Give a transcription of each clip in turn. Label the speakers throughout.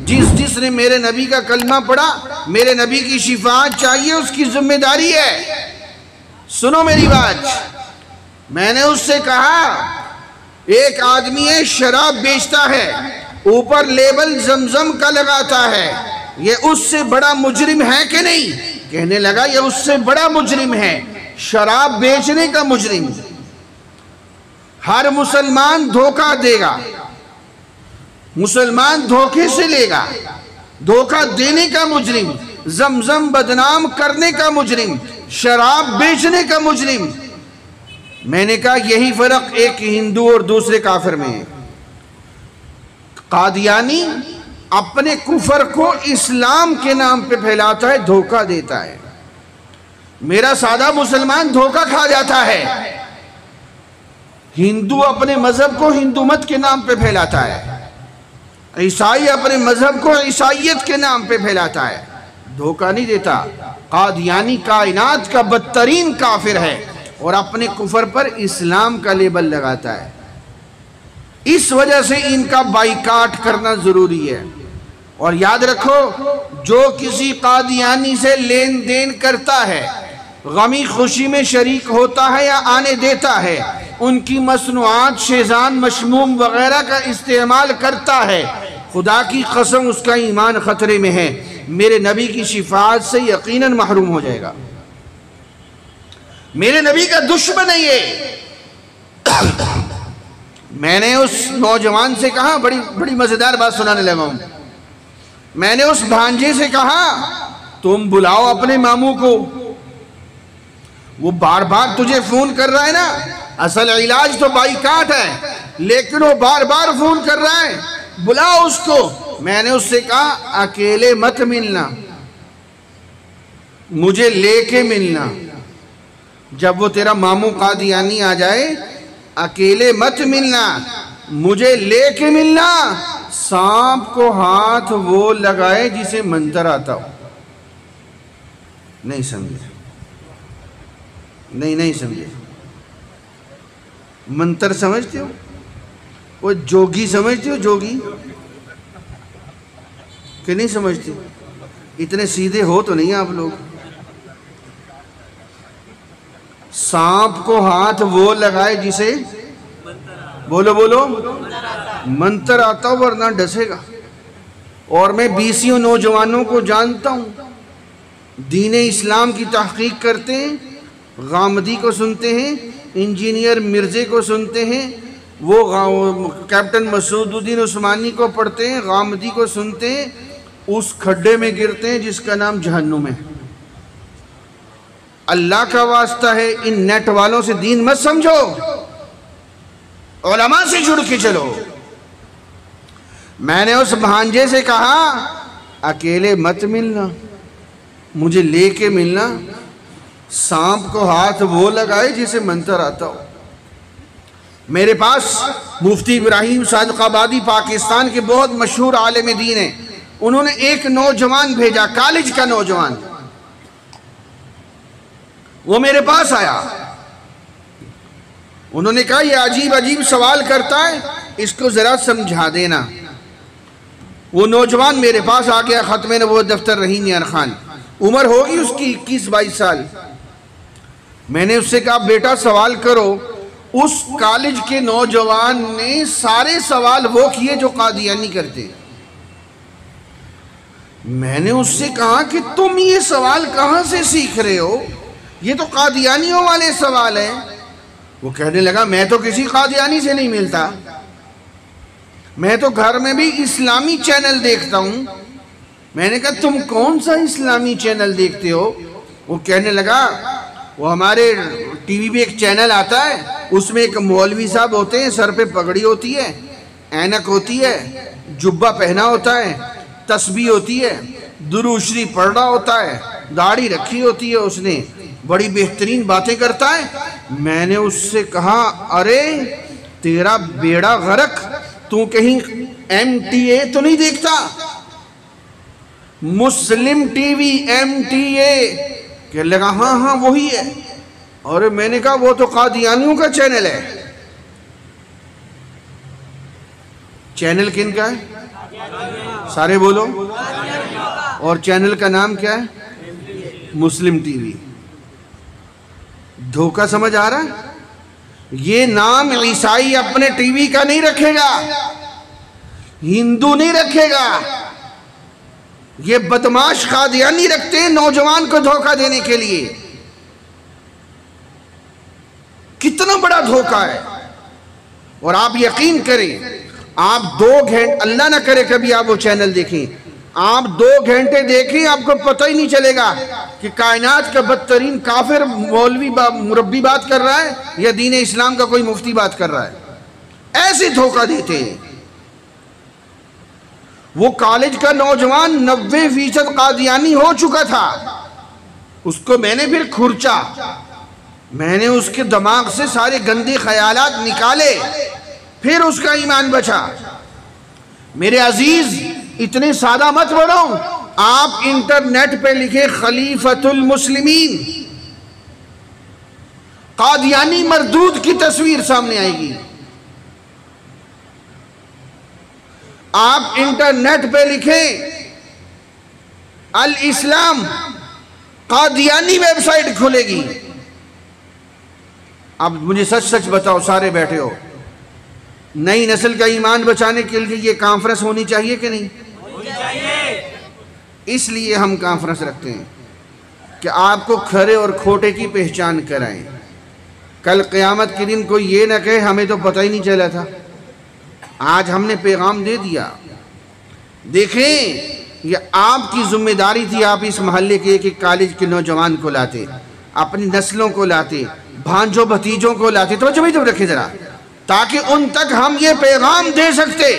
Speaker 1: जिसने मेरे नबी का कलमा पढ़ा, मेरे नबी की शिफाअत चाहिए, उसकी जिम्मेदारी है। सुनो मेरी बात। मैंने उससे कहा एक आदमी है शराब बेचता है, ऊपर लेबल जमजम का लगाता है, ये उससे बड़ा मुजरिम है कि नहीं? कहने लगा ये उससे बड़ा मुजरिम है, शराब बेचने का मुजरिम। हर मुसलमान धोखा देगा, मुसलमान धोखे से लेगा, धोखा देने का मुजरिम, जमजम बदनाम करने का मुजरिम, शराब बेचने का मुजरिम। मैंने कहा यही फर्क एक हिंदू और दूसरे काफिर में है। कादियानी अपने कुफर को इस्लाम के नाम पे फैलाता है, धोखा देता है। मेरा सादा मुसलमान धोखा खा जाता है। हिंदू अपने मजहब को हिंदू मत के नाम पे फैलाता है, ईसाई अपने मजहब को ईसाइयत के नाम पे फैलाता है, धोखा नहीं देता। कादियानी कायनात का बदतरीन काफिर है और अपने कुफर पर इस्लाम का लेबल लगाता है। इस वजह से इनका बाइकाट करना जरूरी है। और याद रखो, जो किसी कादियानी से लेन देन करता है, गमी खुशी में शरीक होता है या आने देता है, उनकी मसनूआत शेजान मशमूम वगैरह का इस्तेमाल करता है, खुदा की कसम उसका ईमान खतरे में है, मेरे नबी की शिफाअत से यकीनन महरूम हो जाएगा। मेरे नबी का दुश्मन है ये। मैंने उस नौजवान से कहा, बड़ी बड़ी मजेदार बात सुनाने लगा हूं। मैंने उस भांजे से कहा तुम बुलाओ अपने मामू को, वो बार बार तुझे फोन कर रहा है ना, असल इलाज तो बाइकाट है, लेकिन वो बार बार फोन कर रहा है, बुलाओ उसको। मैंने उससे कहा अकेले मत मिलना, मुझे लेके मिलना। जब वो तेरा मामू कादियानी आ जाए, अकेले मत मिलना, मुझे लेके मिलना। सांप को हाथ वो लगाए जिसे मंत्र आता हो। नहीं समझे? नहीं समझे? मंत्र समझते हो? वो जोगी समझते हो? जोगी कि नहीं समझते? इतने सीधे हो तो नहीं आप लोग। सांप को हाथ वो लगाए जिसे, बोलो बोलो, मंत्र आता हो, वरना डसेगा। और मैं 20 नौजवानों को जानता हूं, दीन इस्लाम की तहकीक करते हैं, गामदी को सुनते हैं, इंजीनियर मिर्जे को सुनते हैं, वो कैप्टन मसूदुद्दीन उस्मानी को पढ़ते हैं, गामदी को सुनते हैं, उस खड्डे में गिरते हैं जिसका नाम जहन्नुम है। अल्लाह का वास्ता है, इन नेट वालों से दीन मत समझो, उलमा से जुड़ के चलो। मैंने उस भांजे से कहा अकेले मत मिलना, मुझे लेके मिलना। सांप को हाथ वो लगाए जिसे मंत्र आता हो। मेरे पास मुफ्ती इब्राहिम सादिकाबादी पाकिस्तान के बहुत मशहूर आलिम दीन हैं, उन्होंने एक नौजवान भेजा, कॉलेज का नौजवान, वो मेरे पास आया। उन्होंने कहा ये अजीब अजीब सवाल करता है, इसको जरा समझा देना। वो नौजवान मेरे पास आ गया, खत्मे नबूवत दफ्तर रहीम यार खान, उम्र होगी उसकी 21-22 साल। मैंने उससे कहा बेटा सवाल करो। उस कॉलेज के नौजवान ने सारे सवाल वो किए जो कादियानी करते। मैंने उससे कहा कि तुम ये सवाल कहां से सीख रहे हो, ये तो कादियानियों वाले सवाल हैं। वो कहने लगा मैं तो किसी कादियानी से नहीं मिलता, मैं तो घर में भी इस्लामी चैनल देखता हूं। मैंने कहा तुम कौन सा इस्लामी चैनल देखते हो? वो कहने लगा वो हमारे टीवी पे एक चैनल आता है, उसमें एक मौलवी साहब होते हैं, सर पे पगड़ी होती है, ऐनक होती है, जुब्बा पहना होता है, तस्बीह होती है, दुरूद शरीफ पढ़ रहा होता है, दाढ़ी रखी होती है उसने, बड़ी बेहतरीन बातें करता है। मैंने उससे कहा अरे तेरा बेड़ा गर्क, तू कहीं MTA तो नहीं देखता? मुस्लिम टीवी MTA? कह लगा हाँ वही है। और मैंने कहा वो तो कादियानियों का चैनल है। चैनल किन का है? सारे बोलो। और चैनल का नाम क्या है? मुस्लिम टीवी। धोखा समझ आ रहा है? ये नाम ईसाई अपने टीवी का नहीं रखेगा, हिंदू नहीं रखेगा, ये बदमाश कादियानी रखते हैं नौजवान को धोखा देने के लिए। कितना बड़ा धोखा है। और आप यकीन करें, आप 2 घंटे, अल्लाह ना करे कभी आप वो चैनल देखें, आप 2 घंटे देखें, आपको पता ही नहीं चलेगा कि कायनात का बदतरीन काफिर मौलवी मुरब्बी बात कर रहा है या दीन इस्लाम का कोई मुफ्ती बात कर रहा है। ऐसे धोखा देते हैं। वो कॉलेज का नौजवान 90% कादियानी हो चुका था, उसको मैंने फिर खुरचा, मैंने उसके दिमाग से सारे गंदे ख्यालात निकाले, फिर उसका ईमान बचा। मेरे अजीज, इतने सादा मत बढ़ो। आप इंटरनेट पे लिखे खलीफतुल मुस्लिमीन, कादियानी मरदूद की तस्वीर सामने आएगी। आप इंटरनेट पे लिखें अल इस्लाम, कादियानी वेबसाइट खुलेगी। अब मुझे सच सच बताओ, सारे बैठे हो, नई नस्ल का ईमान बचाने के लिए ये कॉन्फ्रेंस होनी चाहिए कि नहीं? होनी चाहिए। इसलिए हम कॉन्फ्रेंस रखते हैं कि आपको खरे और खोटे की पहचान कराएं। कल क़यामत के दिन कोई ये ना कहे हमें तो पता ही नहीं चला था। आज हमने पैगाम दे दिया। देखें, ये आपकी जिम्मेदारी थी, आप इस मोहल्ले के एक कॉलेज के नौजवान को लाते, अपनी नस्लों को लाते, भांजों भतीजों को लाते। तो जब रखे जरा, ताकि उन तक हम ये पैगाम दे सकते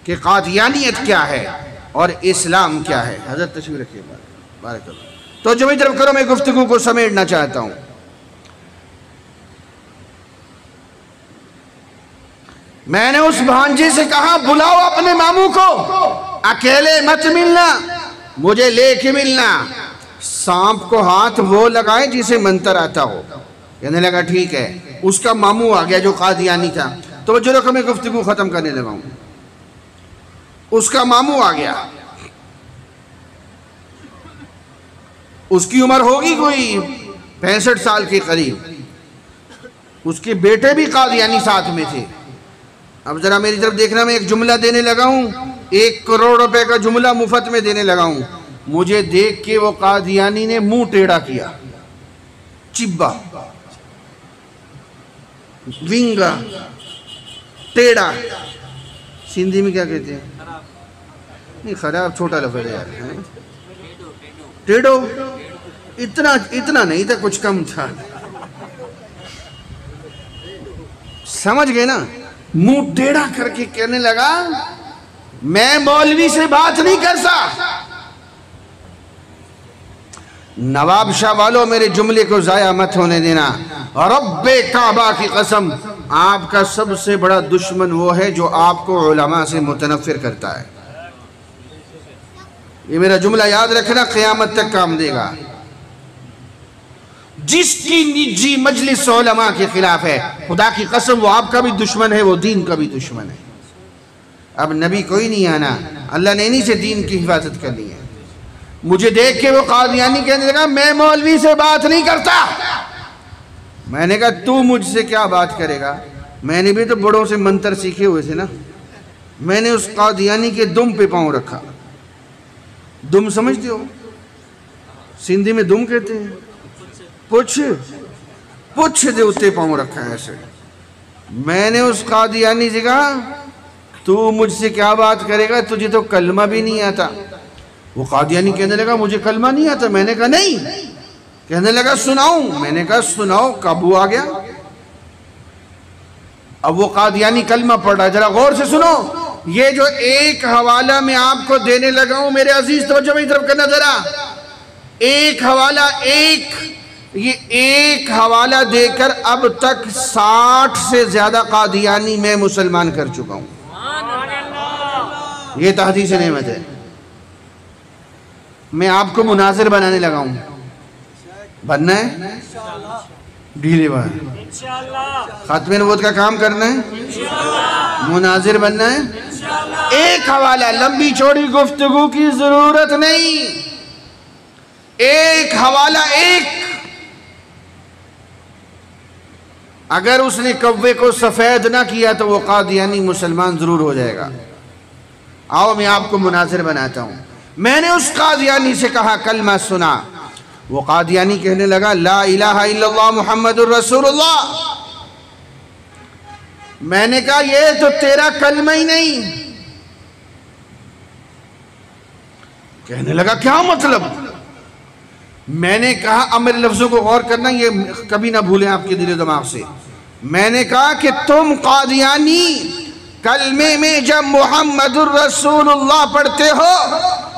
Speaker 1: कि कादियानियत क्या है और इस्लाम क्या है। हजरत तशरीफ रखिए, बारकल्लाह। तो जब तरफ करो, मैं गुफ्तगू को समेटना चाहता हूं। मैंने उस भांजे से कहा, बुलाओ अपने मामू को, अकेले मत मिलना, मुझे लेके मिलना। सांप को हाथ वो लगाए जिसे मंत्र आता हो। कहने लगा ठीक है। उसका मामू आ गया जो कादियानी था। तो जो रकम मैं गुफ्तगू खत्म करने लगा हूं। उसका मामू आ गया, उसकी उम्र होगी कोई 65 साल के करीब। उसके बेटे भी कादियानी साथ में थे। अब जरा मेरी तरफ देखना, मैं एक जुमला देने लगा हूं, 1 करोड़ रुपए का जुमला मुफ्त में देने लगा हूं। मुझे देख के वो कादियानी ने मुंह टेढ़ा किया, चिब्बा, विंगा, टेढ़ा। सिंधी में क्या कहते हैं? नहीं, खराब छोटा लफ्ज़ है यार। टेढ़ो, इतना नहीं था, कुछ कम था। समझ गए ना? मुंह टेढ़ा करके कहने लगा, मैं मौलवी से बात नहीं करता। नवाब शाह वालों, मेरे जुमले को जाया मत होने देना। रब्बे काबा की कसम, आपका सबसे बड़ा दुश्मन वो है जो आपको उलमा से मुतनफिर करता है। ये मेरा जुमला याद रखना, क़यामत तक काम देगा। जिसकी निजी मजलिस उलमा के खिलाफ है, खुदा की कसम वो आपका भी दुश्मन है, वो दीन का भी दुश्मन है। अब नबी कोई नहीं आना, अल्लाह ने इन्हीं से दीन की हिफाजत करनी है। मुझे देख के वो कादियानी कहने लगा, मैं मौलवी से बात नहीं करता। मैंने कहा, तू मुझसे क्या बात करेगा? मैंने भी तो बड़ों से मंत्र सीखे हुए थे ना। मैंने उस कादियानी के दुम पे पांव रखा। दुम समझते हो? सिंधी में दुम कहते हैं। पुछ दे उत्ते पांव रखा है ऐसे। मैंने उस कादियानी से कहा, तू मुझसे क्या बात करेगा? तुझे तो कलमा भी नहीं आता। वो कादियानी कहने लगा, मुझे कलमा नहीं आता। मैंने कहा नहीं। कहने लगा, सुनाऊं? मैंने कहा सुनाओ। काबू आ गया। अब वो कादियानी कलमा पढ़ रहा है, जरा गौर से सुनो। ये जो एक हवाला मैं आपको देने लगा हूं मेरे अजीज, तवज्जो मेरी तरफ करना जरा। एक हवाला, एक हवाला देकर अब तक 60 से ज्यादा कादियानी मैं मुसलमान कर चुका हूं। ये तहदीस नेमत है। मैं आपको मुनाजिर बनाने लगा हूं। बनना है? ढीले बार खात्मे नबूवत का काम करना है? मुनाजिर बनना है? एक हवाला, लंबी चौड़ी गुफ्तगू की जरूरत नहीं, एक हवाला। एक अगर उसने कव्वे को सफेद ना किया तो वो कादियानी मुसलमान जरूर हो जाएगा। आओ मैं आपको मुनाजिर बनाता हूं। मैंने उस कादियानी से कहा कलमा सुना, वो कादियानी कहने लगा ला इलाहा इल्लल्लाह मुहम्मदुर रसूलुल्लाह। मैंने कहा ये तो तेरा कलमा ही नहीं। कहने लगा क्या मतलब? मैंने कहा, अब मेरे लफ्जों को गौर करना, ये कभी ना भूलें आपके दिल दिमाग से। मैंने कहा कि तुम कादियानी कलमे में जब मुहम्मदुर रसूलुल्लाह पढ़ते हो,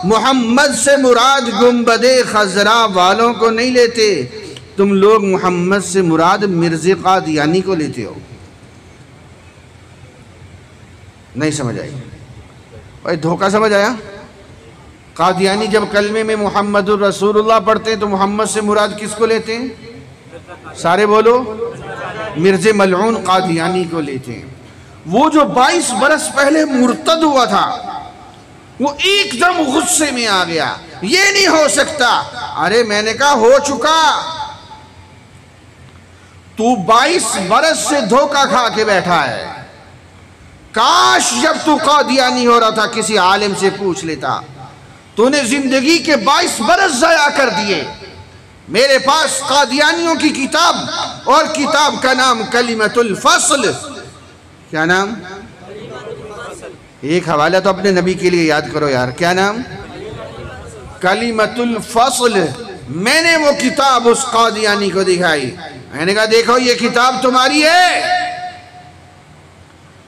Speaker 1: मोहम्मद से मुराद गुंबदे खजरा वालों को नहीं लेते, तुम लोग मोहम्मद से मुराद मिर्ज़े कादियानी को लेते हो। नहीं समझ आई भाई? धोखा समझ आया? कादियानी जब कलमे में मुहम्मदुर रसूलुल्लाह पढ़ते हैं तो मोहम्मद से मुराद किसको लेते हैं? सारे बोलो, मिर्ज़े मलऊन कादियानी को लेते हैं। वो जो 22 बरस पहले मुर्तद हुआ था, वो एकदम गुस्से में आ गया, ये नहीं हो सकता। अरे मैंने कहा हो चुका, तू 22 बरस से धोखा खा के बैठा है। काश जब तू कादियानी हो रहा था किसी आलिम से पूछ लेता। तूने जिंदगी के 22 बरस ज़ाया कर दिए। मेरे पास कादियानियों की किताब, और किताब का नाम कलिमतुल फस्ल। क्या नाम? एक हवाला तो अपने नबी के लिए याद करो यार। क्या नाम? कलिमतुल फस्ल। मैंने वो किताब उस कादियानी को दिखाई। मैंने कहा देखो ये किताब तुम्हारी है,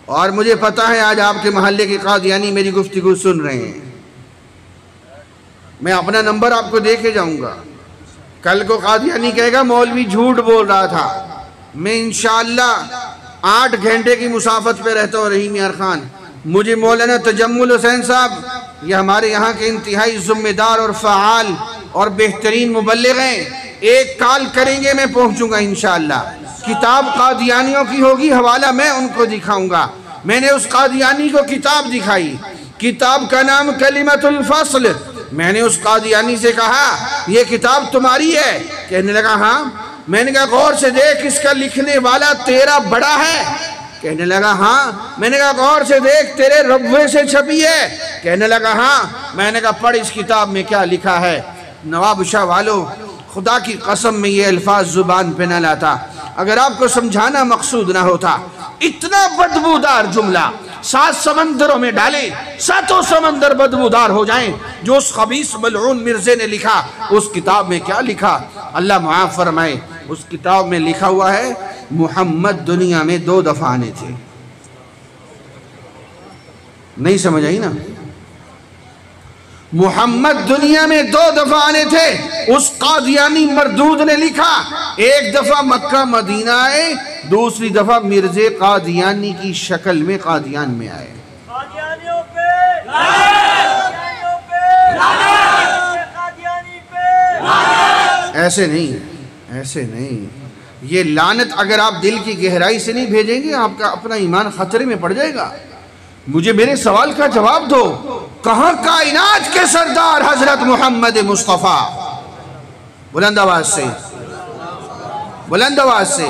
Speaker 1: और मुझे पता है आज आपके मोहल्ले के कादियानी मेरी गुफ्तगू सुन रहे हैं। मैं अपना नंबर आपको दे के जाऊंगा। कल को कादियानी कहेगा मौलवी झूठ बोल रहा था। मैं इंशाअल्लाह 8 घंटे की मुसाफत पे रहता हूँ रहीम यार खान। मुझे मौलाना तजम्मुल हुसैन साहब, ये हमारे यहाँ के इंतहाई जिम्मेदार और फ़आल और बेहतरीन मुबल्लिग हैं, एक कॉल करेंगे मैं पहुँचूँगा इंशाअल्लाह। किताब कादियानियों की होगी, हवाला मैं उनको दिखाऊंगा। मैंने उस कादियानी को किताब दिखाई, किताब का नाम कलिमतुल फस्ल। मैंने उस कादियानी से कहा ये किताब तुम्हारी है? कहने लगा हाँ। मैंने कहा गौर से देख, इसका लिखने वाला तेरा बड़ा है? कहने लगा हाँ। मैंने कहा गौर से देख, तेरे रब्वे से छपी है? कहने लगा हाँ। मैंने कहा पढ़ इस किताब में क्या लिखा है। नवाब शाह वालों, खुदा की कसम में ये अल्फाज जुबान पे न लाता अगर आपको समझाना मकसूद ना होता। इतना बदबूदार जुमला 7 समंदरों में डाले, 7 समंदर बदबूदार हो जाएं, जो उस खबीस मलऊन मिर्जे ने लिखा। उस किताब में क्या लिखा अल्लाह माफ फरमाए। उस किताब में लिखा हुआ है मुहम्मद दुनिया में 2 दफा आने थे। नहीं समझ आई ना? मुहम्मद दुनिया में 2 दफा आने थे। उस कादियानी मरदूद ने लिखा, एक दफा मक्का मदीना आए, दूसरी दफा मिर्जे कादियानी की शक्ल में कादियान में आए। ऐसे नहीं, ऐसे नहीं। ये लानत अगर आप दिल की गहराई से नहीं भेजेंगे, आपका अपना ईमान खतरे में पड़ जाएगा। मुझे मेरे सवाल का जवाब दो, कहां कायनात के सरदार हजरत मोहम्मद मुस्तफ़ा? बुलंद आवाज से, बुलंद आवाज से,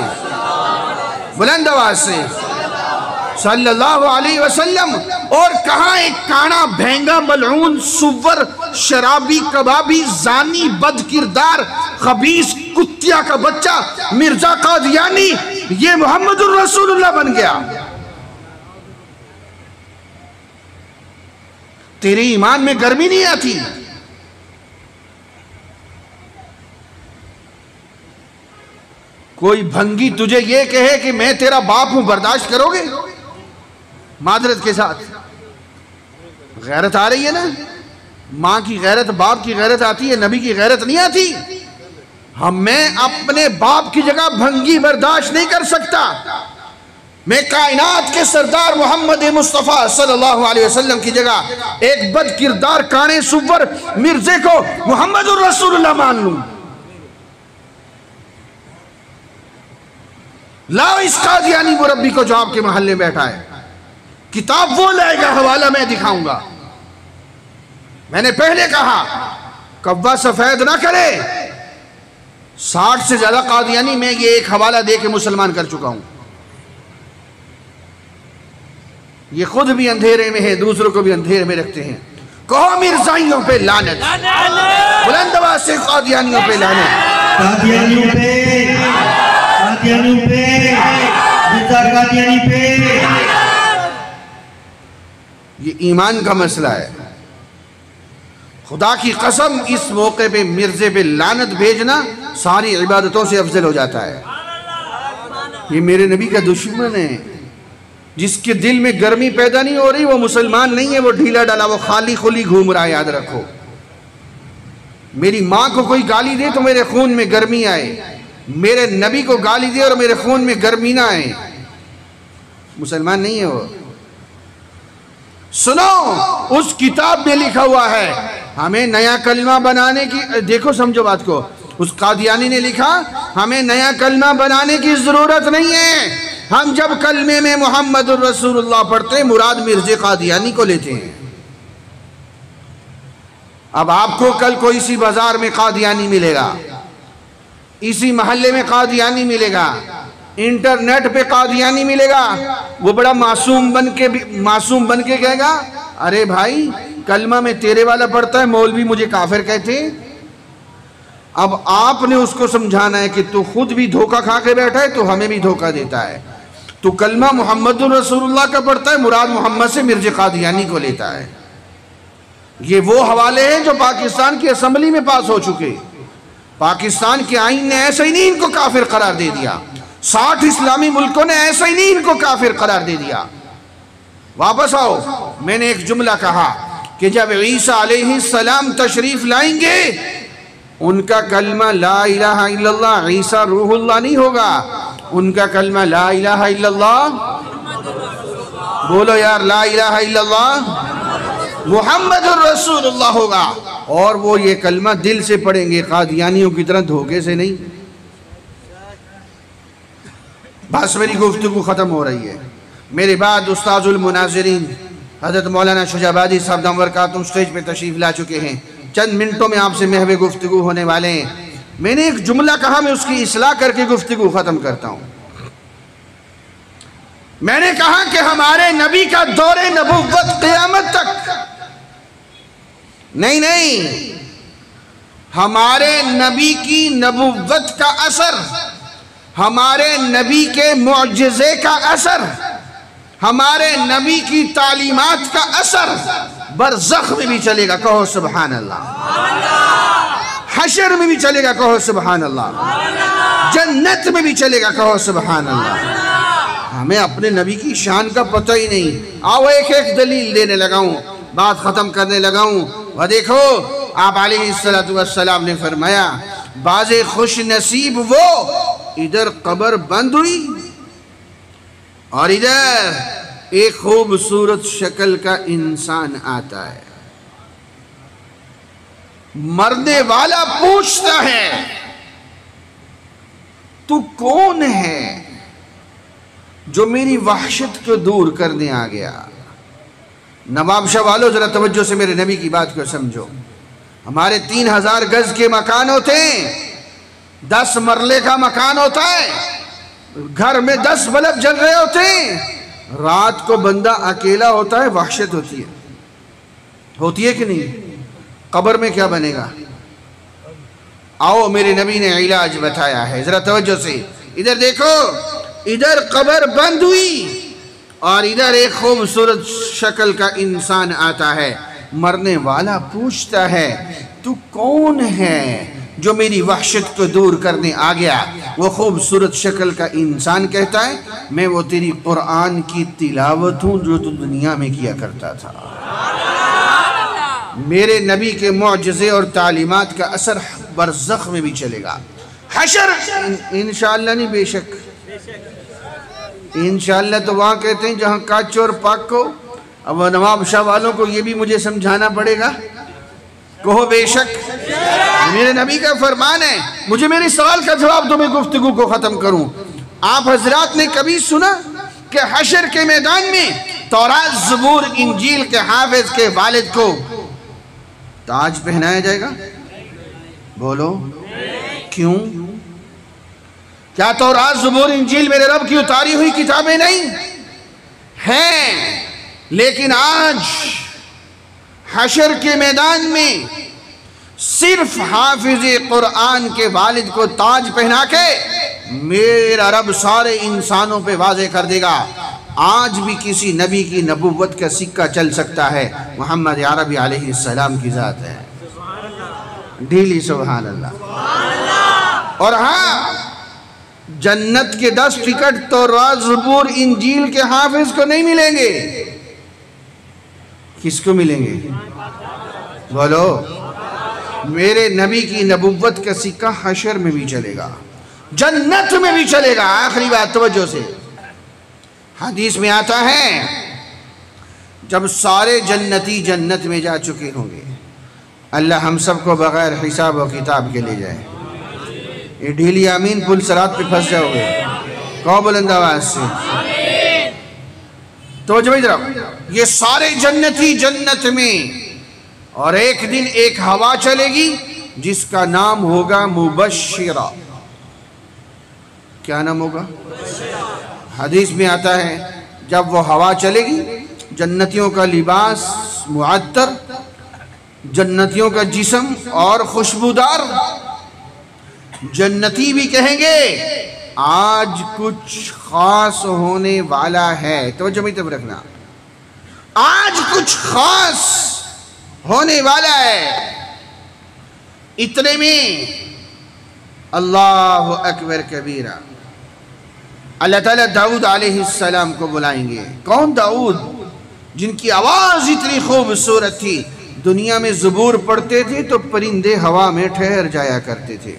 Speaker 1: बुलंद आवाज से सल्लल्लाहु अलैहि वसल्लम। और कहां एक काना भेंगा मलऊन सुवर शराबी कबाबी जानी बदकिरदार खबीस कुत्तिया का बच्चा मिर्जा कादियानी, ये मोहम्मदुर रसूलुल्लाह बन गया। तेरे ईमान में गर्मी नहीं आती? कोई भंगी तुझे ये कहे कि मैं तेरा बाप हूं, बर्दाश्त करोगे? मादरत के साथ गैरत आ रही है ना? माँ की गैरत, बाप की गैरत आती है, नबी की गैरत नहीं आती। मैं अपने बाप की जगह भंगी बर्दाश्त नहीं कर सकता। मैं कायनात के सरदार मोहम्मद मुस्तफ़ा सल्लल्लाहु अलैहि वसल्लम की जगह एक बद किरदार काने सुवर मिर्जे को मुहम्मदुर रसूलुल्लाह मान लूं। लाओ इस कादियानी मुरब्बी को जो आपके मोहल्ले में बैठा है, किताब वो लाएगा, हवाला मैं दिखाऊंगा। मैंने पहले कहा कब्बा सफेद ना करे। 60 से ज्यादा कादियानी मैं ये एक हवाला दे के मुसलमान कर चुका हूं। ये खुद भी अंधेरे में है, दूसरों को भी अंधेरे में रखते हैं। कहो मिर्जाइयों पे लानत, बुलंद आवाज से कादियानियों पे लानत,
Speaker 2: कादियानियों पे, कादियानियों पे, कादियानी पे।
Speaker 1: ये ईमान का मसला है। खुदा की कसम इस मौके पे मिर्जे पे लानत भेजना सारी इबादतों से अफजल हो जाता है। ये मेरे नबी का दुश्मन है। जिसके दिल में गर्मी पैदा नहीं हो रही वो मुसलमान नहीं है, वो ढीला डाला, वो खाली खुली घूम रहा है। याद रखो, मेरी माँ को कोई गाली दे तो मेरे खून में गर्मी आए, मेरे नबी को गाली दे और मेरे खून में गर्मी ना आए, मुसलमान नहीं है वो। सुनो, उस किताब में लिखा हुआ है हमें नया कलमा बनाने की, देखो समझो बात को, उस कादियानी ने लिखा हमें नया कलमा बनाने की जरूरत नहीं है। हम जब कलमे में मोहम्मद रसूलुल्लाह पढ़ते मुराद मिर्जे कादियानी को लेते हैं। अब आपको कल को इसी बाजार में कादियानी मिलेगा, इसी मोहल्ले में कादियानी मिलेगा, इंटरनेट पे कादियानी मिलेगा। वो बड़ा मासूम बन के कहेगा अरे भाई कलमा में तेरे वाला पढ़ता है, मौलवी मुझे काफिर कहते हैं। अब आपने उसको समझाना है कि तू खुद भी धोखा खा के बैठा है, तो हमें भी धोखा देता है। तू कलमा मोहम्मद रसूलुल्लाह का पढ़ता है, मुराद मोहम्मद से मिर्जे कादियानी को लेता है। ये वो हवाले हैं जो पाकिस्तान की असेंबली में पास हो चुके। पाकिस्तान के आईन ने ऐसे ही नहीं इनको काफिर करार दे दिया, 60 इस्लामी मुल्कों ने ऐसे ही नहीं इनको काफिर करार दे दिया। वापस आओ, मैंने एक जुमला कहा कि जब ईसा अलैहिस्सलाम तशरीफ लाएंगे उनका कलमा ला इलाहा इल्लल्लाह, ईसा रूहुल्लाह नहीं होगा, उनका कलमा ला इलाहा इल्लल्लाह, बोलो यार, ला इलाहा इल्लल्लाह मुहम्मदुर रसूलुल्लाह होगा। और वो ये कलमा दिल से पढ़ेंगे, कादियानियों की तरह धोखे से नहीं। बस मेरी गुफ्तगू खत्म हो रही है। मेरे बाद उस्ताजुल मुनाज़िरीन हज़रत मौलाना शुजाबादी साहब दामवर खातूम स्टेज पे तशरीफ ला चुके हैं। चंद मिनटों में आपसे महवे गुफ्तगू होने वाले हैं। मैंने एक जुमला कहा, मैं उसकी इस्लाह करके गुफ्तगू खत्म करता हूं। मैंने कहा कि हमारे नबी का दौरे नबुव्वत क़यामत तक नहीं, हमारे नबी की नबुव्वत का असर, हमारे नबी के मुअज्जिज़े का असर, हमारे नबी की तालीमात का असर बरज़ख में भी चलेगा, कहो सुभान अल्लाह। हशर में भी चलेगा, कहो सुभान अल्लाह। जन्नत में भी चलेगा, कहो सुभान अल्लाह। हमें अपने नबी की शान का पता ही नहीं। आओ एक एक दलील देने लगाऊं, बात खत्म करने लगाऊं। वह देखो, आप अलैहिस्सलातु वस्सलाम ने फरमाया बाज़े खुश नसीब वो इधर कब्र बंद हुई और इधर एक खूबसूरत शक्ल का इंसान आता है। मरने वाला पूछता है तू कौन है जो मेरी वहशत को दूर करने आ गया। नवाबशाह वालों, जरा तवज्जो से मेरे नबी की बात को समझो। हमारे 3000 गज के मकान होते हैं, 10 मरले का मकान होता है, घर में 10 बल्ब जल रहे होते हैं। रात को बंदा अकेला होता है, वहशत होती है कि नहीं? कब्र में क्या बनेगा? आओ, मेरे नबी ने इलाज बताया है, जरा तवज्जो से इधर देखो। इधर कब्र बंद हुई और इधर एक खूबसूरत शक्ल का इंसान आता है। मरने वाला पूछता है तू कौन है जो मेरी वहशत को दूर करने आ गया। वो खूबसूरत शक्ल का इंसान कहता है मैं वो तेरी कुरान की तिलावत हूँ जो तू दुनिया में किया करता था। मेरे नबी के मुअज्जिज़े और तालीमात का असर बरज़ख में भी चलेगा। हशर इंशाअल्लाह नहीं, बेशक इंशाअल्लाह तो वहाँ कहते हैं जहाँ काच और पाक को। अब नवाबशाह वालों को ये भी मुझे समझाना पड़ेगा, कहो बेशक। मेरे नबी का फरमान है। मुझे मेरे सवाल का जवाब दो, मैं गुफ्तगू को ख़त्म करूँ। आप हजरात ने कभी सुना कि हशर के मैदान में तौरात ज़बूर इंजील के हाफिज के वालिद को ताज पहनाया जाएगा? बोलो क्यों? क्या तौरात ज़बूर इंजील मेरे रब की उतारी हुई किताबें नहीं हैं? लेकिन आज हशर के मैदान में सिर्फ हाफिज कुरान के वालिद को ताज पहना के मेरा रब सारे इंसानों पे वाज़े कर देगा, आज भी किसी नबी की नबुव्वत का सिक्का चल सकता है। मोहम्मद अरबी अलैहिस्सलाम की ज़ात है, ढीली सुभान अल्लाह। और हाँ, जन्नत के 10 टिकट तो ज़बूर इंजील के हाफिज को नहीं मिलेंगे। किसको मिलेंगे? बोलो। मेरे नबी की नबुव्वत का सिक्का हशर में भी चलेगा, जन्नत में भी चलेगा। आखिरी बात तवज्जो से, हदीस में आता है जब सारे जन्नती जन्नत में जा चुके होंगे, अल्लाह हम सबको बगैर हिसाब और किताब के ले जाए। ये ढीली आमीन पुल सरात पे फंस जाओगे। कहो बुलंद आवाज से। तो जब इधर ये सारे जन्नती जन्नत में, और एक दिन एक हवा चलेगी जिसका नाम होगा मुबश्शिरा। क्या नाम होगा? हदीस में आता है जब वो हवा चलेगी, जन्नतियों का लिबास मुअत्तर, जन्नतियों का जिस्म और खुशबूदार, जन्नती भी कहेंगे आज कुछ खास होने वाला है। तो जमी तब रखना, आज कुछ खास होने वाला है। इतने में अल्लाह अकबर कबीरा, अल्लाह ताला दाऊद अलैहिस्सलाम को बुलाएंगे। कौन दाऊद? जिनकी आवाज़ इतनी खूबसूरत थी, दुनिया में ज़बूर पढ़ते थे तो परिंदे हवा में ठहर जाया करते थे।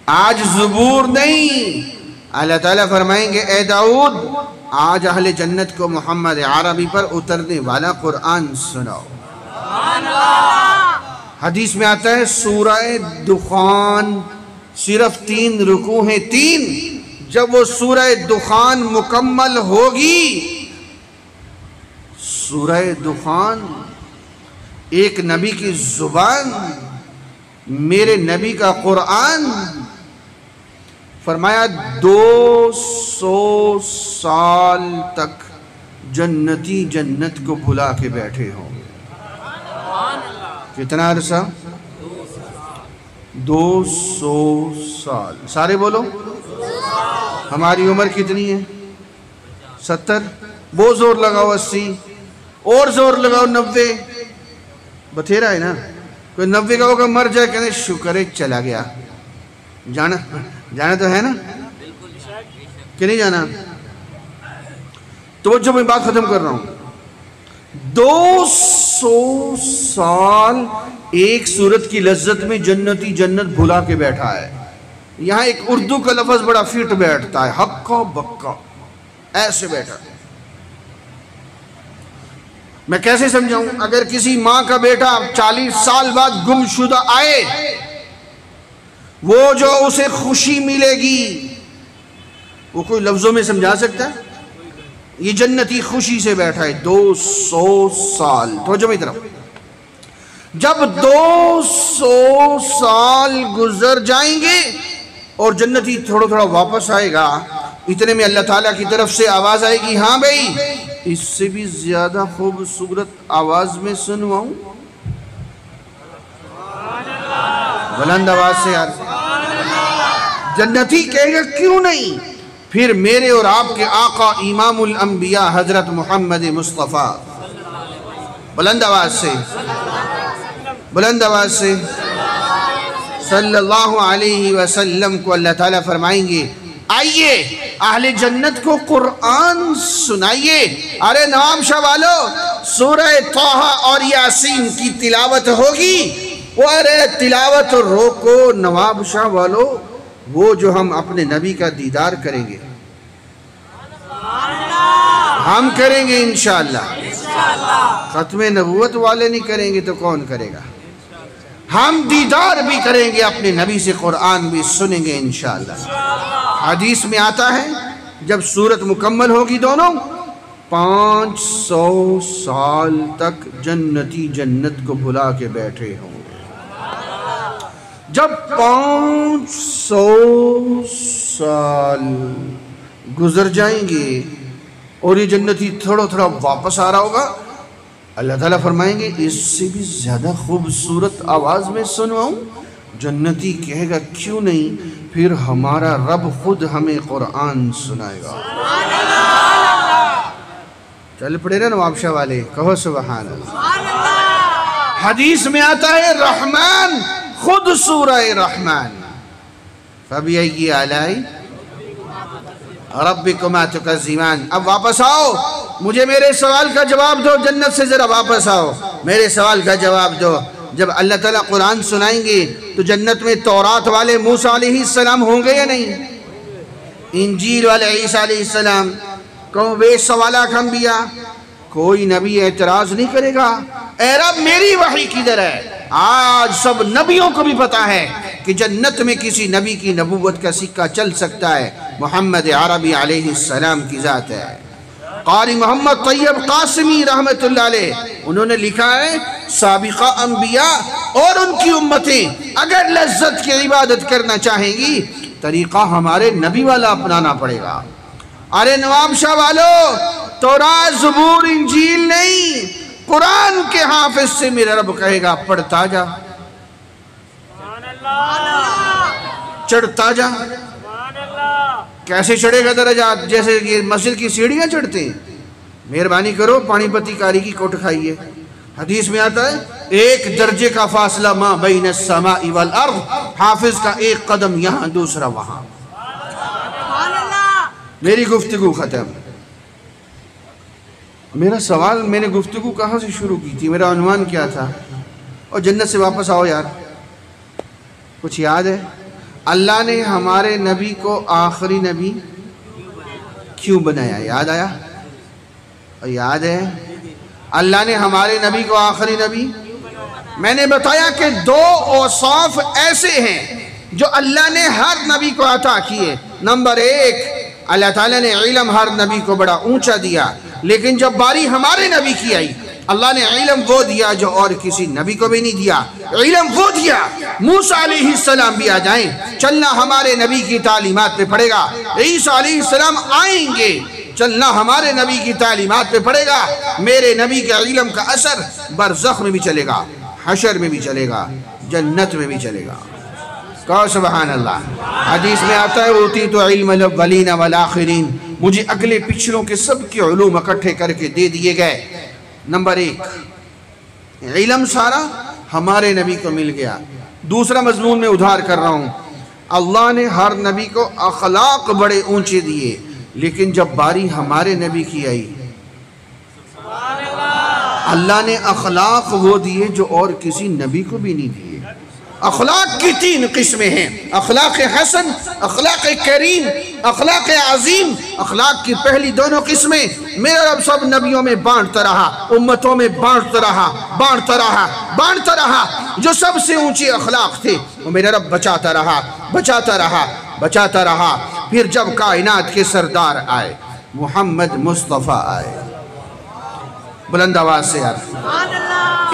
Speaker 1: आज ज़बूर नहीं, अल्लाह ताला फरमाएंगे ए दाऊद, आज अहले जन्नत को मोहम्मद अरबी पर उतरने वाला कुरान सुनाओ। हदीस में आता है सूरह दुखान सिर्फ 3 रुकू हैं, 3। जब वो सूरह दुखान मुकम्मल होगी, सूरह दुखान एक नबी की जुबान, मेरे नबी का कुरान, फरमाया 200 साल तक जन्नती जन्नत को भुला के बैठे होंगे। कितना अरसा? 200 साल। सारे बोलो। हमारी उम्र कितनी है? 70। वो जोर लगाओ 80, और जोर लगाओ 90। बथेरा है ना, कोई 90 का होगा मर जाए, कहने शुक्र है चला गया। जाना तो है ना कि नहीं जाना? तो जो मैं बात खत्म कर रहा हूं, 200 साल एक सूरत की लज्जत में जन्नती जन्नत भुला के बैठा है। यहां एक उर्दू का लफ्ज बड़ा फिट बैठता है, हक्का बक्का, ऐसे बैठा। मैं कैसे समझाऊं? अगर किसी माँ का बेटा 40 साल बाद गुमशुदा आए, वो जो उसे खुशी मिलेगी वो कोई लफ्जों में समझा सकता है? ये जन्नती खुशी से बैठा है 200 साल। तो जो मेरी तरफ, जब 200 साल गुजर जाएंगे और जन्नती थोड़ा थोड़ा वापस आएगा, इतने में अल्लाह ताला की तरफ से आवाज आएगी, हाँ भाई इससे भी ज्यादा खूबसूरत आवाज में सुनवाऊं। बुलंद आवाज से यार। जन्नती कहेगा क्यों नहीं? फिर मेरे और आपके आका इमामुल अंबिया हजरत मोहम्मद मुस्तफ़ा, बुलंद आवाज से, बुलंद आवाज से, सल्लल्लाहु अलैहि वसल्लम को अल्लाह ताला फरमाएंगे, आइए अहले जन्नत को कुरान सुनाइए। अरे नवाब शाह वालो, सूरह तौहा और यासीन की तिलावत होगी। वो अरे तिलावत रोको नवाब शाह वालो, वो जो हम अपने नबी का दीदार करेंगे, हम करेंगे इंशाअल्लाह। खत्मे नबूवत वाले नहीं करेंगे तो कौन करेगा? हम दीदार भी करेंगे अपने नबी से, कुरान भी सुनेंगे इंशाअल्लाह। हदीस में आता है जब सूरत मुकम्मल होगी दोनों, 500 साल तक जन्नती जन्नत को भुला के बैठे होंगे। जब 500 साल गुजर जाएंगे और ये जन्नती थोड़ा थोड़ा वापस आ रहा होगा, अल्लाह ताला फरमाएंगे इससे भी ज़्यादा खूबसूरत आवाज़ में सुनवाऊँ। जन्नती कहेगा क्यों नहीं, फिर हमारा रब खुद हमें कुरान सुनाएगा। चल पड़े ना नवाब शाह वाले, कहो सुभान अल्लाह। हदीस में आता है रहमान खुद सूरह रहमान, फबिअय्यि आलाई रब्बिकुमा तुकज़्ज़िबान। अब वापस आओ, मुझे मेरे सवाल का जवाब दो, जन्नत से ज़रा वापस आओ, मेरे सवाल का जवाब दो। जब अल्लाह ताला कुरान सुनाएंगे तो जन्नत में तौरात वाले मूसा अलैहिस्सलाम होंगे या नहीं, इंजील वाले ईसा अलैहिस्सलाम, कौन बेसवाला अंबिया, कोई नबी एतराज़ नहीं करेगा ए रब मेरी वही किधर है। आज सब नबियों को भी पता है कि जन्नत में किसी नबी की नबूवत का सिक्का चल सकता है, मोहम्मद अरबी अलैहिस्सलाम की ज़ात है। क़ारी मोहम्मद तैयब कासिमी रहमतुल्लाह अलैह, उन्होंने लिखा है साबिक़ा अंबिया और उनकी उम्मतें अगर लज्जत की इबादत करना चाहेंगी, तरीक़ा हमारे नबी वाला अपनाना पड़ेगा। अरे नवाब शाह वालों, तौरात ज़बूर इंजील नहीं, कुरान के हाफिज से मेरा रब कहेगा पढ़ता जा, चढ़ता जा। कैसे चढ़ेगा दरजात, जैसे ये मस्जिद की सीढ़ियां चढ़ते हैं। मेहरबानी करो पानीपती कारी की कोट खाइए। हदीस में आता है एक दर्जे का फासला मां बैन अस्समाई वल अर्द, हाफिज का एक कदम यहाँ दूसरा वहां। मेरी गुफ्तगू खत्म। मेरा सवाल, मैंने गुफ्तगू कहाँ से शुरू की थी, मेरा अनुमान क्या था? और जन्नत से वापस आओ यार, कुछ याद है? अल्लाह ने हमारे नबी को आखिरी नबी क्यों बनाया, याद आया? और याद है अल्लाह ने हमारे नबी को आखिरी नबी, मैंने बताया कि दो औसाफ ऐसे हैं जो अल्लाह ने हर नबी को अता किए। नंबर एक, अल्लाह ताला ने इल्म हर नबी को बड़ा ऊंचा दिया, लेकिन जब बारी हमारे नबी की आई, अल्लाह ने इल्म वो दिया जो और किसी नबी को भी नहीं दिया। इल्म वो दिया मूसा अलैहिस्सलाम भी आ जाएं, चलना हमारे नबी की तालीमात पे पड़ेगा। ईसा अलैहिस्सलाम आएंगे, चलना हमारे नबी की तालीमात पे पड़ेगा। मेरे नबी के इल्म का असर बरज़ख में भी चलेगा, हशर में भी चलेगा, जन्नत में भी चलेगा। कहो सुभान अल्लाह। हदीस में आता है उती तो इल्मुल अव्वलीन वल आखिरीन, मुझे अगले पिछलों के सब के उलूम इकट्ठे करके दे दिए गए। नंबर एक, इल्म सारा हमारे नबी को मिल गया। दूसरा मजमून में उधार कर रहा हूँ, अल्लाह ने हर नबी को अखलाक बड़े ऊंचे दिए, लेकिन जब बारी हमारे नबी की आई, अल्लाह ने अखलाक वो दिए जो और किसी नबी को भी नहीं दिए। अखलाक की 3 किस्में हैं, अखलाक हसन, अखलाक करीम, अखलाक अजीम। अखलाक की पहली दोनों किस्में मेरा रब सब नबियों में बांटता रहा, उम्मतों में बांटता रहा, बांटता रहा, बांटता रहा। जो सबसे ऊंचे अखलाक थे वो मेरा रब बचाता रहा, बचाता रहा, बचाता रहा। फिर जब कायनात के सरदार आए, मोहम्मद मुस्तफ़ा आए, बुलंद आवाज से यार,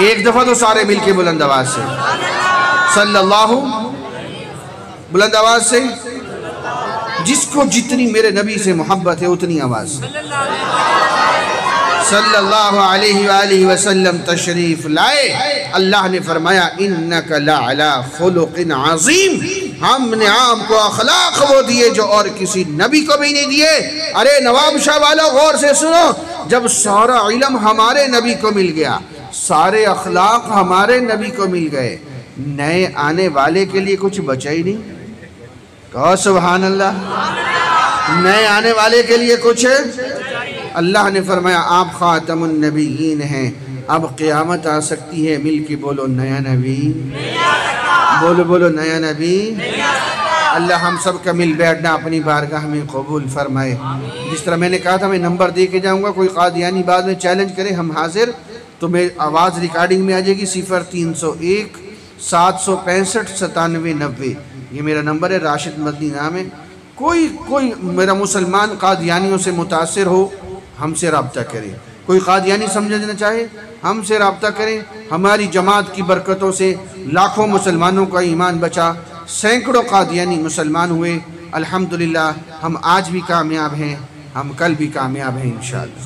Speaker 1: एक दफा तो सारे मिलके बुलंद आवाज से सल्लल्लाहु, बुलंद आवाज से, जिसको जितनी मेरे नबी से मोहब्बत है उतनी आवाज से सल्लल्लाहु अलैहि वसल्लम तशरीफ लाए। अल्लाह ने फरमाया इन्नका लअला खुलुकिन अज़ीम, हमने आपको अखलाक वो दिए जो और किसी नबी को भी नहीं दिए। अरे नवाब शाह वालों गौर से सुनो, जब सारा इल्म हमारे नबी को मिल गया, सारे अखलाक हमारे नबी को मिल गए, नए आने वाले के लिए कुछ बचा ही नहीं। कहो सुभान अल्लाह। नए आने वाले के लिए कुछ, अल्लाह ने फरमाया आप खातमुन नबीयीन हैं, अब क़यामत आ सकती है, मिल के बोलो नया नबी, बोलो बोलो नया नबी। अल्लाह हम सब का मिल बैठना अपनी बारगाह में कबूल फरमाए। जिस तरह मैंने कहा था मैं नंबर दे के जाऊँगा, कोई कादियानी बाद में चैलेंज करे हम हाजिर, तो मेरी आवाज़ रिकॉर्डिंग में आ जाएगी 0301 765 97 90। ये मेरा नंबर है, राशिद मदनी नाम है। कोई मेरा मुसलमान कादियानियों से मुतासिर हो, हमसे रब्ता करें। कोई कादियानी समझना चाहे हमसे रब्ता करें। हमारी जमात की बरकतों से लाखों मुसलमानों का ईमान बचा, सैकड़ों कादियानी मुसलमान हुए। अल्हम्दुलिल्लाह हम आज भी कामयाब हैं, हम कल भी कामयाब हैं इंशाअल्लाह।